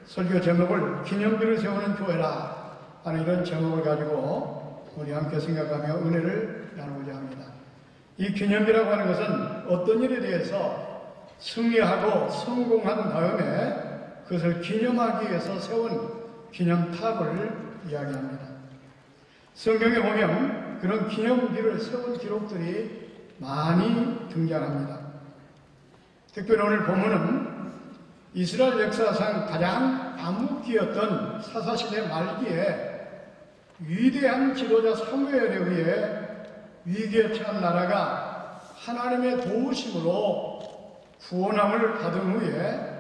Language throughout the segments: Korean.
설교 제목을 기념비를 세우는 교회라 하는 이런 제목을 가지고 우리 함께 생각하며 은혜를 나누고자 합니다. 이 기념비라고 하는 것은 어떤 일에 대해서 승리하고 성공한 다음에 그것을 기념하기 위해서 세운 기념탑을 이야기합니다. 성경에 보면 그런 기념비를 세운 기록들이 많이 등장합니다. 특별히 오늘 본문은 이스라엘 역사상 가장 암흑기였던 사사시대 말기에 위대한 지도자 사무엘에 의해 위기에 처한 나라가 하나님의 도우심으로 구원함을 받은 후에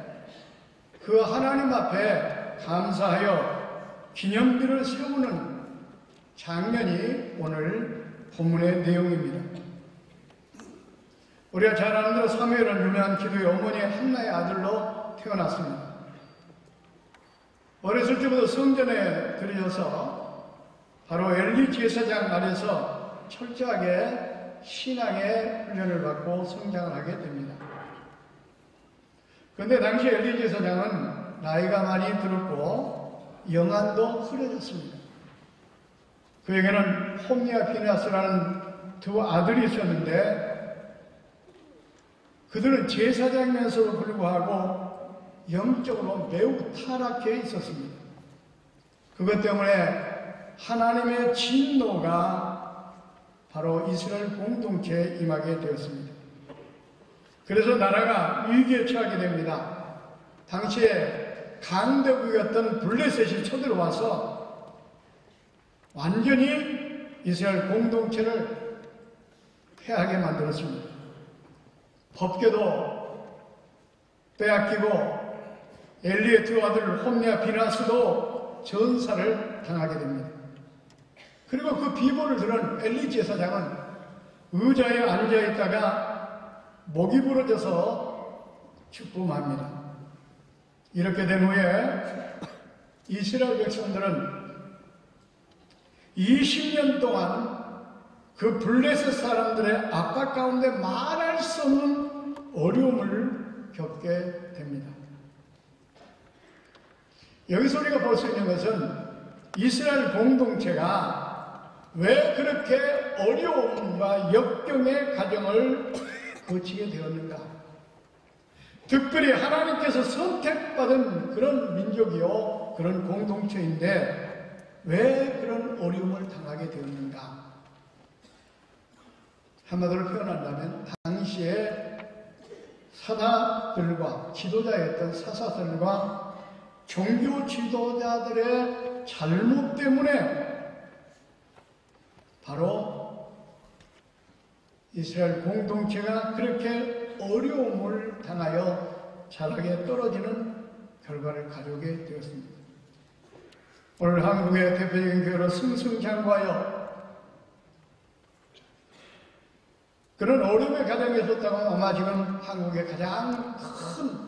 그 하나님 앞에 감사하여 기념비를 세우는 장면이 오늘 본문의 내용입니다. 우리가 잘 아는 대로 사무엘은 유명한 기도의 어머니 한나의 아들로 태어났습니다. 어렸을 때부터 성전에 들여서 바로 엘리 제사장 아래서 철저하게 신앙의 훈련을 받고 성장을 하게 됩니다. 그런데 당시 엘리 제사장은 나이가 많이 들었고 영안도 흐려졌습니다. 그에게는 홈니와 피네하스라는 두 아들이 있었는데 그들은 제사장이면서도 불구하고 영적으로 매우 타락해 있었습니다. 그것 때문에 하나님의 진노가 바로 이스라엘 공동체에 임하게 되었습니다. 그래서 나라가 위기에 처하게 됩니다. 당시에 강대국이었던 블레셋이 쳐들어와서 완전히 이스라엘 공동체를 패하게 만들었습니다. 법궤도 빼앗기고 엘리의 두 아들 홈니와 비나스도 전사를 당하게 됩니다. 그리고 그 비보를 들은 엘리 제사장은 의자에 앉아있다가 목이 부러져서 죽고맙니다. 이렇게 된 후에 이스라엘 백성들은 20년 동안 그 블레셋 사람들의 압박 가운데 말할 수 없는 어려움을 겪게 됩니다. 여기서 우리가 볼 수 있는 것은 이스라엘 공동체가 왜 그렇게 어려움과 역경의 과정을 거치게 되었는가? 특별히 하나님께서 선택받은 그런 민족이요, 그런 공동체인데 왜 그런 어려움을 당하게 되었는가? 한마디로 표현한다면 당시에 사다들과 지도자였던 사사들과 종교 지도자들의 잘못 때문에 바로 이스라엘 공동체가 그렇게 어려움을 당하여 자락에 떨어지는 결과를 가져오게 되었습니다. 오늘 한국의 대표적인 교회로 승승장구하여 그런 어려움의 과정에 있었다면 아마 지금 한국의 가장 큰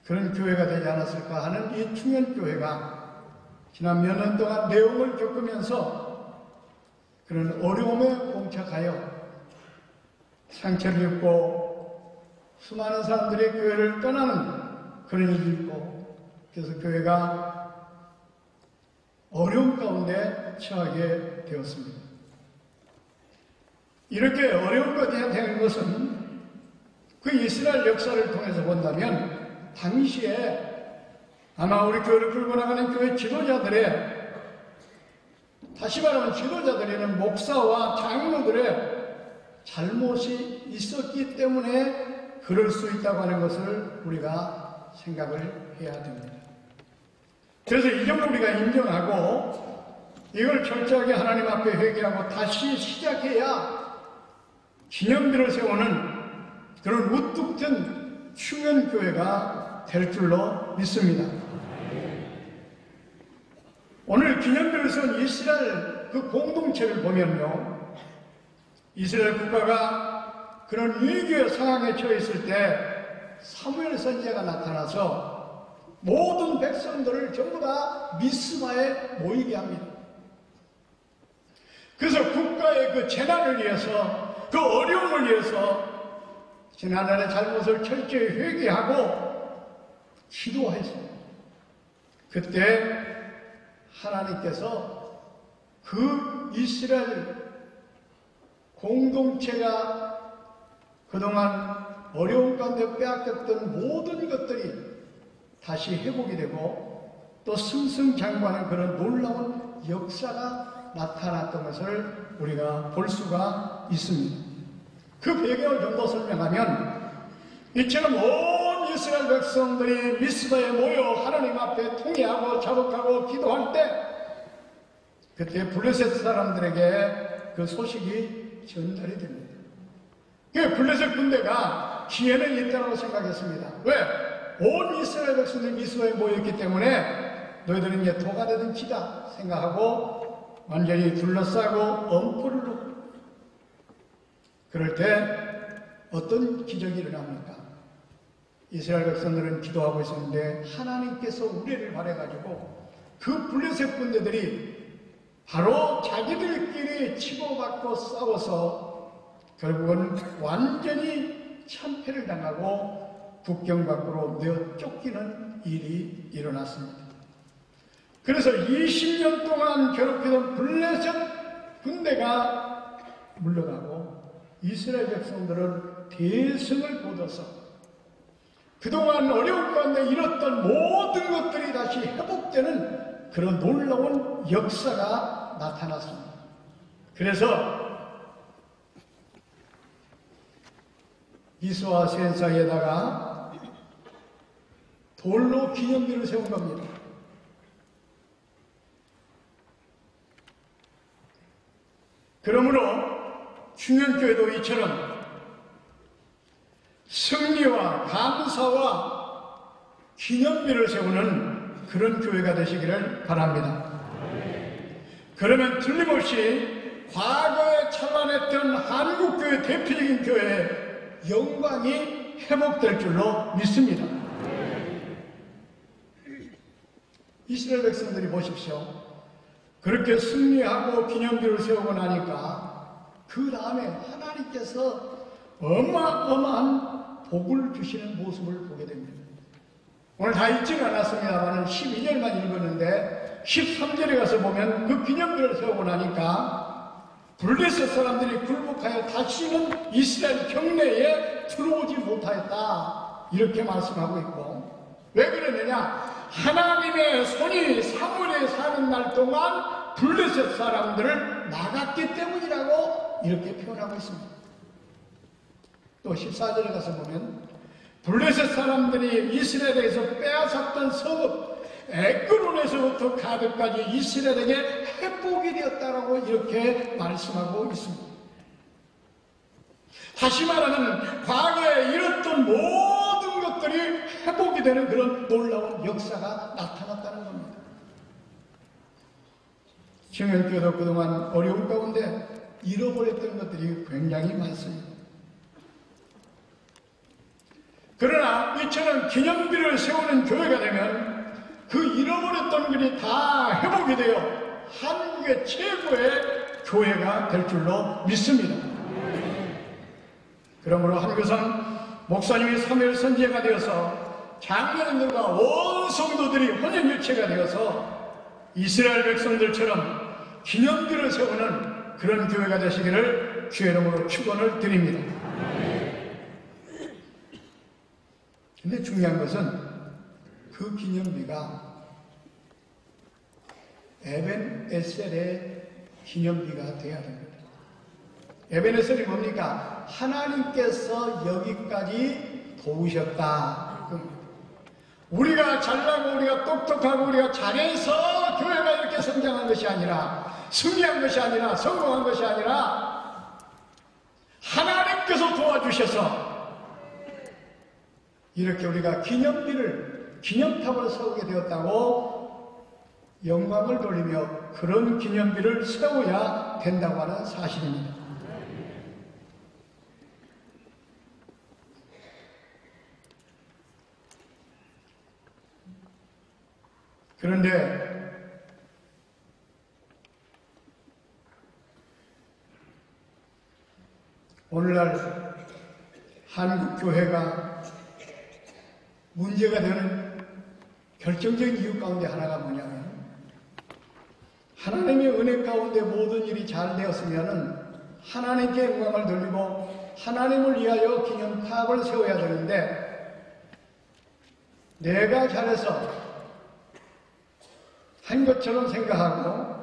그런 교회가 되지 않았을까 하는 이 충현교회가 지난 몇 년 동안 내용을 겪으면서 그런 어려움에 봉착하여 상처를 입고 수많은 사람들이 교회를 떠나는 그런 일이 있고 그래서 교회가 어려움 가운데 처하게 되었습니다. 이렇게 어려움과 된 것은 그 이스라엘 역사를 통해서 본다면 당시에 아마 우리 교회를 끌고 나가는 교회 지도자들의 다시 말하면 지도자들에는 목사와 장로들의 잘못이 있었기 때문에 그럴 수 있다고 하는 것을 우리가 생각을 해야 됩니다. 그래서 이 점을 우리가 인정하고 이걸 철저하게 하나님 앞에 회개하고 다시 시작해야 기념비를 세우는 그런 우뚝 튼 충현교회가 될 줄로 믿습니다. 오늘 기념비를 세운 이스라엘 그 공동체를 보면요, 이스라엘 국가가 그런 위기의 상황에 처해 있을 때 사무엘 선지자가 나타나서 모든 백성들을 전부 다 미스바에 모이게 합니다. 그래서 국가의 그 재난을 위해서 그 어려움을 위해서 지난날의 잘못을 철저히 회개하고 기도했습니다. 그때 하나님께서 그 이스라엘 공동체가 그동안 어려운 가운데 빼앗겼던 모든 것들이 다시 회복이 되고 또 승승장구하는 그런 놀라운 역사가 나타났던 것을 우리가 볼 수가 있습니다. 그 배경을 좀 더 설명하면 이처럼 온 이스라엘 백성들이 미스바에 모여 하나님 앞에 통회하고 자복하고 기도할 때 그때 블레셋 사람들에게 그 소식이 전달이 됩니다. 그 블레셋 군대가 기회는 있다고 생각했습니다. 왜? 온 이스라엘 백성들이 미스바에 모였기 때문에 너희들은 이제 도가 되든 치다 생각하고 완전히 둘러싸고 엄포를 놓고 그럴 때 어떤 기적이 일어납니까? 이스라엘 백성들은 기도하고 있었는데 하나님께서 우레를 발해가지고 그 블레셋 군대들이 바로 자기들끼리 치고받고 싸워서 결국은 완전히 참패를 당하고 국경 밖으로 내어 쫓기는 일이 일어났습니다. 그래서 20년 동안 괴롭히던 블레셋 군대가 물러가고 이스라엘 백성들은 대승을 거둬서 그동안 어려운 가운데 잃었던 모든 것들이 다시 회복되는 그런 놀라운 역사가 나타났습니다. 그래서 이스와 센 사이에다가 돌로 기념비를 세운 겁니다. 그러므로 충현교회도 이처럼 승리와 감사와 기념비를 세우는 그런 교회가 되시기를 바랍니다. 그러면 틀림없이 과거에 찬란했던 한국교회 대표적인 교회의 영광이 회복될 줄로 믿습니다. 이스라엘 백성들이 보십시오. 그렇게 승리하고 기념비를 세우고 나니까 그 다음에 하나님께서 어마어마한 복을 주시는 모습을 보게 됩니다. 오늘 다 읽지는 않았습니다만 12절만 읽었는데 13절에 가서 보면 그 기념비를 세우고 나니까 블레셋 사람들이 굴복하여 다시는 이스라엘 경내에 들어오지 못하였다 이렇게 말씀하고 있고 왜 그러느냐 하나님의 손이 사물에 사는 날 동안 블레셋 사람들을 막았기 때문이라고 이렇게 표현하고 있습니다. 또 14절에 가서 보면 블레셋 사람들이 이스라엘에게서 빼앗았던 성읍 에크론에서부터 가드까지 이스라엘에게 회복이 되었다라고 이렇게 말씀하고 있습니다. 다시 말하면 과거에 잃었던 모든 것들이 회복이 되는 그런 놀라운 역사가 나타났다는 겁니다. 청년교회도 그동안 어려운 가운데 잃어버렸던 것들이 굉장히 많습니다. 그러나 이처럼 기념비를 세우는 교회가 되면 그 잃어버렸던 것이 다 회복이 되어 한국의 최고의 교회가 될 줄로 믿습니다. 그러므로 한교상 목사님이 사무엘 선지자가 되어서 장로님들과 온 성도들이 혼연일체가 되어서 이스라엘 백성들처럼 기념비를 세우는 그런 교회가 되시기를 주의 이름으로 축원을 드립니다. 근데 중요한 것은 그 기념비가 에벤에셀의 기념비가 되어야 됩니다. 에벤에셀이 뭡니까? 하나님께서 여기까지 도우셨다. 우리가 잘나고 우리가 똑똑하고 우리가 잘해서 교회가 이렇게 성장한 것이 아니라 승리한 것이 아니라 성공한 것이 아니라 하나님께서 도와주셔서 이렇게 우리가 기념탑을 세우게 되었다고 영광을 돌리며 그런 기념비를 세워야 된다고 하는 사실입니다. 그런데 오늘날 한국 교회가 문제가 되는 결정적인 이유 가운데 하나가 뭐냐면 하나님의 은혜 가운데 모든 일이 잘 되었으면 하나님께 영광을 돌리고 하나님을 위하여 기념탑을 세워야 되는데 내가 잘해서 한 것처럼 생각하고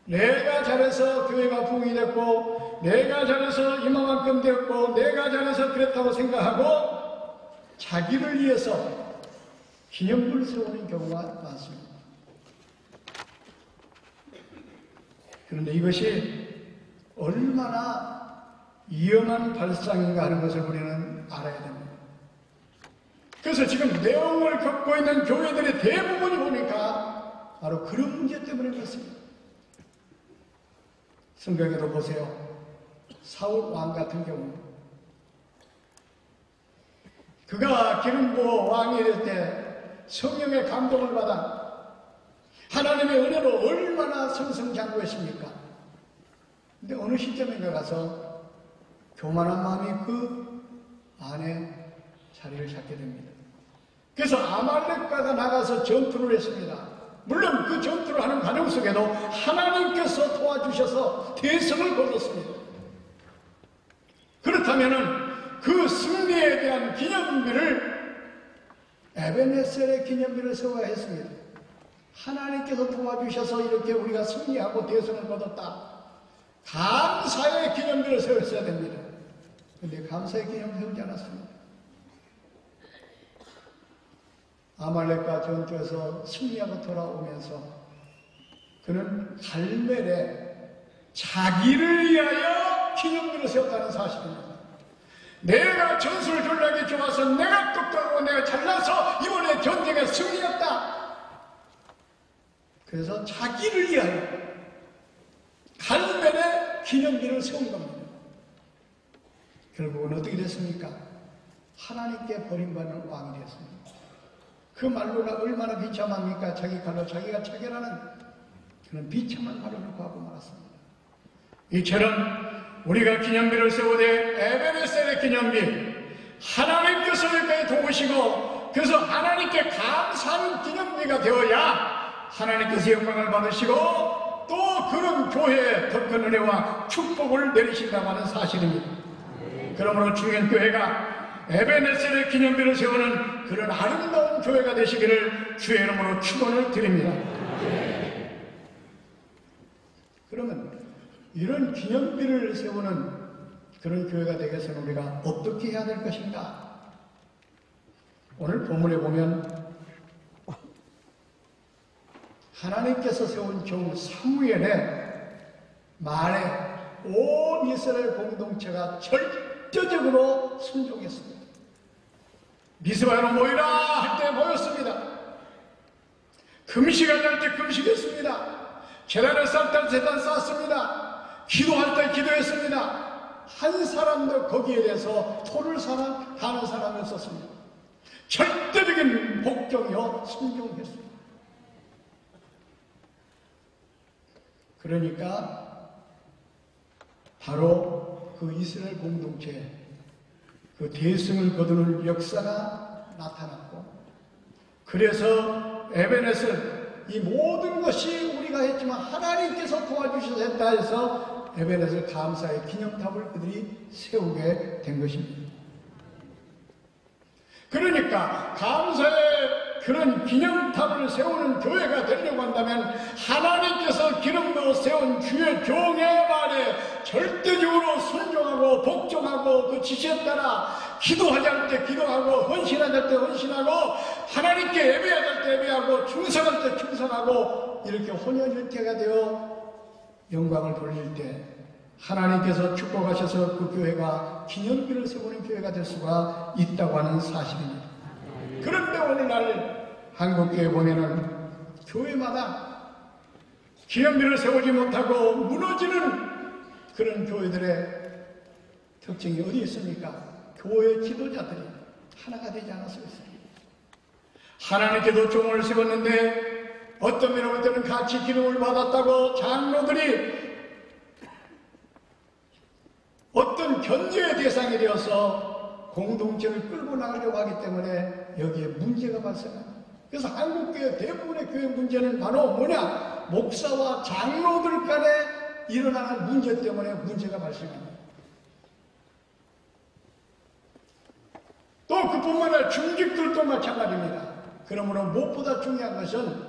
내가 잘해서 교회가 부흥이 됐고 내가 잘해서 이만큼 되었고 내가 잘해서 그랬다고 생각하고 자기를 위해서 기념물을 세우는 경우가 많습니다. 그런데 이것이 얼마나 위험한 발상인가 하는 것을 우리는 알아야 됩니다. 그래서 지금 내용을 겪고 있는 교회들의 대부분이 보니까 바로 그런 문제 때문에 그렇습니다. 성경에도 보세요. 사울 왕 같은 경우 그가 기름 부어 왕이 될 때 성령의 감동을 받아 하나님의 은혜로 얼마나 승승장구했습니까? 근데 어느 시점인가 가서 교만한 마음이 그 안에 자리를 잡게 됩니다. 그래서 아말렉과가 나가서 전투를 했습니다. 물론 그 전투를 하는 과정 속에도 하나님께서 도와주셔서 대성을 거뒀습니다. 그렇다면 그 승리에 대한 기념비를 에베네셀의 기념비를 세워야 했습니다. 하나님께서 도와주셔서 이렇게 우리가 승리하고 대성을 거뒀다. 감사의 기념비를 세웠어야 됩니다. 그런데 감사의 기념을 세우지 않았습니다. 아말렉과 전투에서 승리하고 돌아오면서 그는 갈멜에 자기를 위하여 기념비를 세웠다는 사실입니다. 내가 전술을 졸라게 좋아서 내가 똑똑하고 내가 잘나서 이번에 전쟁에 승리했다. 그래서 자기를 위하여 갈멜에 기념비를 세운 겁니다. 결국은 어떻게 됐습니까? 하나님께 버림받는 왕이 되었습니다. 그 말로가 얼마나 비참합니까? 자기 칼로 자기가 차결하는 그런 비참한 말을 하고 말았습니다. 이처럼 우리가 기념비를 세우되 에베네셀의 기념비 하나님께서 여기까지 도우시고 그래서 하나님께 감사하는 기념비가 되어야 하나님께서 영광을 받으시고 또 그런 교회에 더 큰 은혜와 축복을 내리신다고 하는 사실입니다. 그러므로 중현교회가 에베네셀의 기념비를 세우는 그런 아름다운 교회가 되시기를 주의 이름으로 축원을 드립니다. 그러면 이런 기념비를 세우는 그런 교회가 되기 위해서는 우리가 어떻게 해야 될 것인가? 오늘 본문에 보면 하나님께서 세운 종 사무엘의 말에 온 이스라엘 공동체가 절대적으로 순종했습니다. 미스바로 모이라 할 때 모였습니다. 금식하자 할 때 금식했습니다. 계단을 쌓을 때 계단 쌓았습니다. 기도할 때 기도했습니다. 한 사람도 거기에 대해서 토를 하는 사람이 없었습니다. 절대적인 복종이요 순종했습니다. 그러니까 바로 그 이스라엘 공동체 그 대승을 거두는 역사가 나타났고 그래서 에베네셀 이 모든 것이 우리가 했지만 하나님께서 도와주셔서 했다 해서 에베네셀 감사의 기념탑을 그들이 세우게 된 것입니다. 그러니까 감사의 그런 기념탑을 세우는 교회가 되려고 한다면 하나님께서 기름 부어 세운 주의 종의 말에 절대적으로 순종하고 복종하고 그 지시에 따라 기도하자 할 때 기도하고 헌신하자 할 때 헌신하고 하나님께 예배하자 할 때 예배하고 충성할 때 충성하고 이렇게 혼연일체가 되어 영광을 돌릴 때 하나님께서 축복하셔서 그 교회가 기념비를 세우는 교회가 될 수가 있다고 하는 사실입니다. 그런데 오늘날 한국교회 보면은 교회마다 기념비를 세우지 못하고 무너지는 그런 교회들의 특징이 어디 있습니까? 교회 지도자들이 하나가 되지 않았습니다. 하나님께도 종을 세웠는데 어떤 면으로부터는 같이 기름을 받았다고 장로들이 어떤 견제의 대상이 되어서 공동체를 끌고 나가려고 하기 때문에 여기에 문제가 발생합니다. 그래서 한국교회 대부분의 교회 문제는 바로 뭐냐? 목사와 장로들 간에 일어나는 문제 때문에 문제가 발생합니다. 또 그뿐만 아니라 중직들도 마찬가지입니다. 그러므로 무엇보다 중요한 것은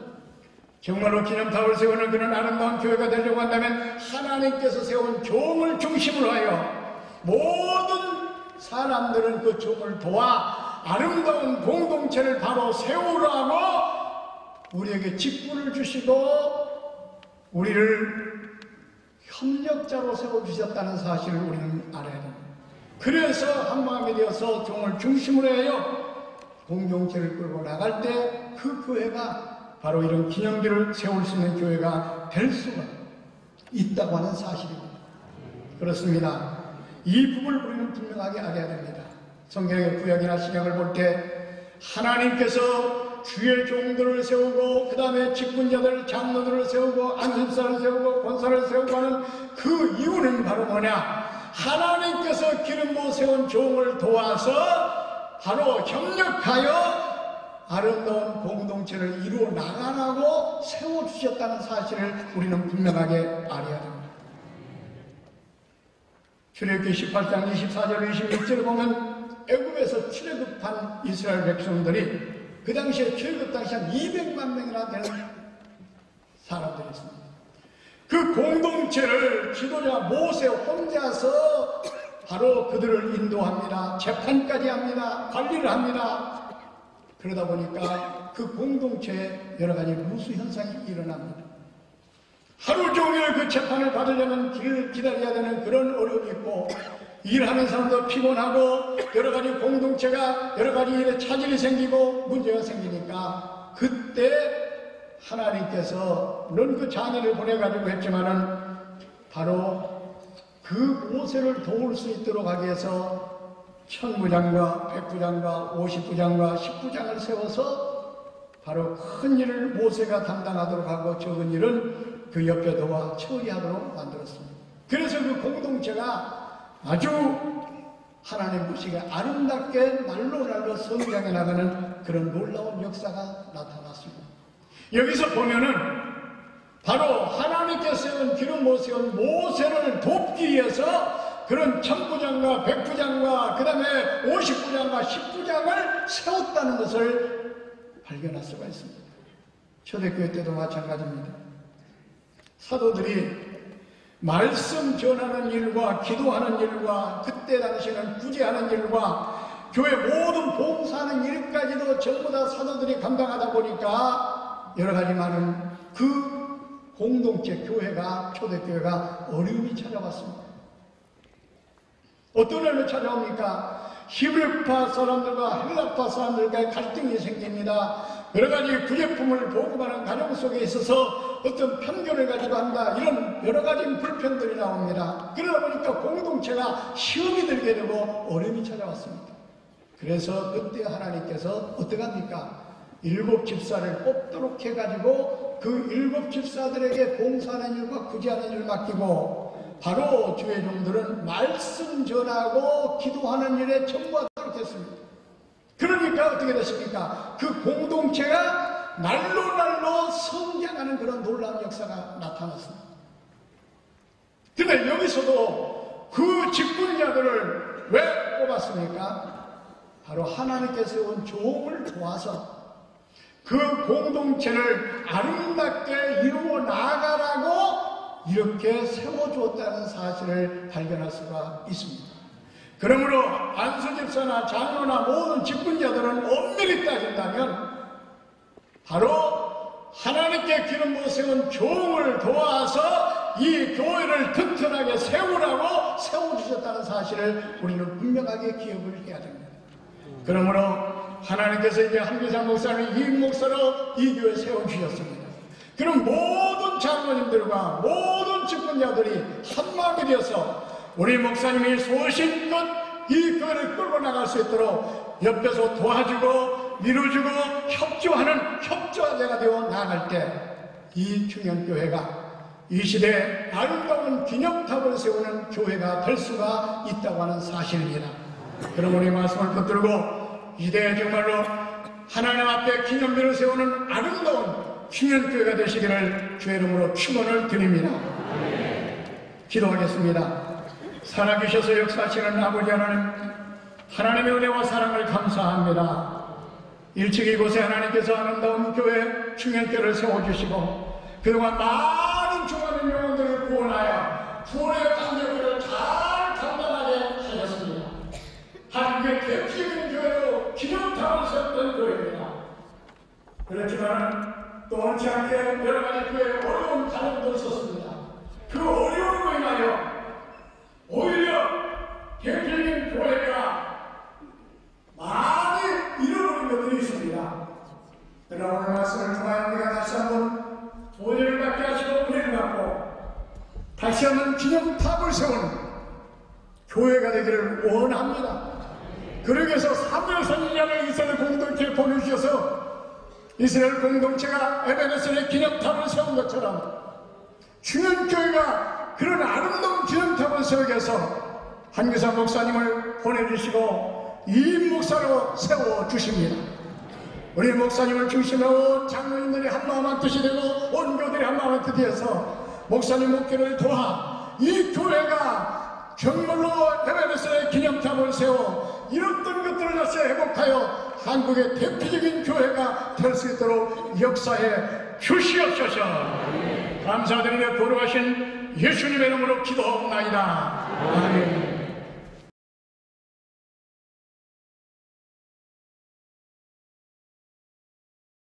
정말로 기념탑을 세우는 그런 아름다운 교회가 되려고 한다면 하나님께서 세운 종을 중심으로 하여 모든 사람들은 그 종을 도와 아름다운 공동체를 바로 세우라고 우리에게 직분을 주시고 우리를 협력자로 세워주셨다는 사실을 우리는 알아야 됩니다. 그래서 한마음이 되어서 종을 중심으로 해요 공동체를 끌고 나갈 때 그 교회가 바로 이런 기념비를 세울 수 있는 교회가 될 수가 있다고 하는 사실입니다. 그렇습니다. 이 부분을 우리는 분명하게 알아야 됩니다. 성경의 구약이나 신약을 볼 때 하나님께서 주의 종들을 세우고 그 다음에 직분자들, 장로들을 세우고 안수사를 세우고 권사를 세우고 하는 그 이유는 바로 뭐냐? 하나님께서 기름 부어 세운 종을 도와서 바로 협력하여 아름다운 공동체를 이루어 나가라고 세워주셨다는 사실을 우리는 분명하게 알아야 됩니다. 출애굽기 18장 24절 26절을 보면 애굽에서 출애굽한 이스라엘 백성들이 그 당시에 출애굽 당시 한 200만 명이나 되는 사람들이었습니다. 그 공동체를 지도자 모세 혼자서 바로 그들을 인도합니다. 재판까지 합니다. 관리를 합니다. 그러다 보니까 그 공동체에 여러 가지 무수 현상이 일어납니다. 하루 종일 그 재판을 받으려면 기다려야 되는 그런 어려움이 있고 일하는 사람도 피곤하고 여러 가지 공동체가 여러 가지 일에 차질이 생기고 문제가 생기니까 그때 하나님께서 물론 그 자녀를 보내가지고 했지만은 바로 그 모세를 도울 수 있도록 하기 위해서 천부장과 백부장과 50부장과 10부장을 세워서 바로 큰 일을 모세가 담당하도록 하고 적은 일은 그 옆에 도와 처리하도록 만들었습니다. 그래서 그 공동체가 아주 하나님 보시기에 아름답게 날로 성장해 나가는 그런 놀라운 역사가 나타났습니다. 여기서 보면은 바로 하나님께서 세운 기름 부어 세운 모세를 돕기 위해서 그런 천부장과 백부장과 그 다음에 50부장과 10부장을 세웠다는 것을 발견할 수가 있습니다. 초대교회 때도 마찬가지입니다. 사도들이 말씀 전하는 일과 기도하는 일과 그때 당시에는 구제하는 일과 교회 모든 봉사하는 일까지도 전부 다 사도들이 감당하다 보니까 여러 가지 많은 그 공동체 교회가 초대교회가 어려움이 찾아왔습니다. 어떤 일로 찾아옵니까? 히브리파 사람들과 헬라파 사람들과의 갈등이 생깁니다. 여러 가지 구제품을 보급하는 가정 속에 있어서 어떤 편견을 가지고 한다. 이런 여러 가지 불편들이 나옵니다. 그러다 보니까 공동체가 시험이 들게 되고 어려움이 찾아왔습니다. 그래서 그때 하나님께서 어떻게 합니까? 7 집사를 뽑도록 해가지고 그 7 집사들에게 봉사하는 일과 구제하는 일을 맡기고 바로 주의 종들은 말씀 전하고 기도하는 일에 전무하도록 했습니다. 그러니까 어떻게 됐습니까? 그 공동체가 날로 성장하는 그런 놀라운 역사가 나타났습니다. 근데 여기서도 그 직분자들을 왜 뽑았습니까? 바로 하나님께서 세운 종을 도와서 그 공동체를 아름답게 이루어 나가라고 이렇게 세워주었다는 사실을 발견할 수가 있습니다. 그러므로 안수집사나 장로나 모든 직분자들은 엄밀히 따진다면 바로 하나님께 기름 부어 세운 종을 도와서 이 교회를 튼튼하게 세우라고 세워주셨다는 사실을 우리는 분명하게 기억을 해야 됩니다. 그러므로 하나님께서 이제 한교장 목사를 이 목사로 이 교회 세워주셨습니다. 그럼 모든 장로님들과 모든 직분자들이 한마음이 되어서 우리 목사님이 소신껏 이 교회를 끌고 나갈 수 있도록 옆에서 도와주고 밀어주고 협조하는 협조자가 되어 나아갈 때 이 충영교회가 이 시대에 아름다운 기념탑을 세우는 교회가 될 수가 있다고 하는 사실입니다. 그러므로 이 말씀을 붙들고 이 시대에 정말로 하나님 앞에 기념비를 세우는 아름다운 충현교회가 되시기를 주의 이름으로 축원을 드립니다. 기도하겠습니다. 살아계셔서 역사하시는 아버지 하나님, 하나님의 은혜와 사랑을 감사합니다. 일찍 이곳에 하나님께서 아름다운 교회 충현교회를 세워주시고 그동안 많은 중하는 영혼들을 구원하여 구원의 간격을 잘 감당하게 하셨습니다. 한국의 대표적인 교회로 기념탑을 세웠던 교회입니다. 그렇지만 또 원치 않게 여러 가지 교회에 어려운 가정도 있었습니다. 그 어려움으로 인하여 오히려 대표적인 교회가 많이 잃어버린 것들이 있습니다. 그러나 오늘 말씀을 통하여 우리가 다시 한번 도전을 받게 하시고 은혜를 받고 다시 한번 기념탑을 세우는 교회가 되기를 원합니다. 그러기 위해서 사무엘 선지자를 이스라엘 공동체에 보내주셔서 이스라엘 공동체가 에베네셀의 기념탑을 세운 것처럼 충현교회가 그런 아름다운 기념탑을 세우기 위해서 한규사 목사님을 보내주시고 이임 목사로 세워주십니다. 우리 목사님을 중심으로 장로님들이 한마음 한뜻이 되고 온 교들이 한마음 한뜻이 돼서 목사님 목회를 도와 이 교회가 정말로 에베네셀의 기념탑을 세워 잃었던 것들을 다시 회복하여 한국의 대표적인 교회가 될 수 있도록 역사해 주시옵소서. 감사드리며 돌아가신 예수님의 이름으로 기도하옵나이다. 아멘.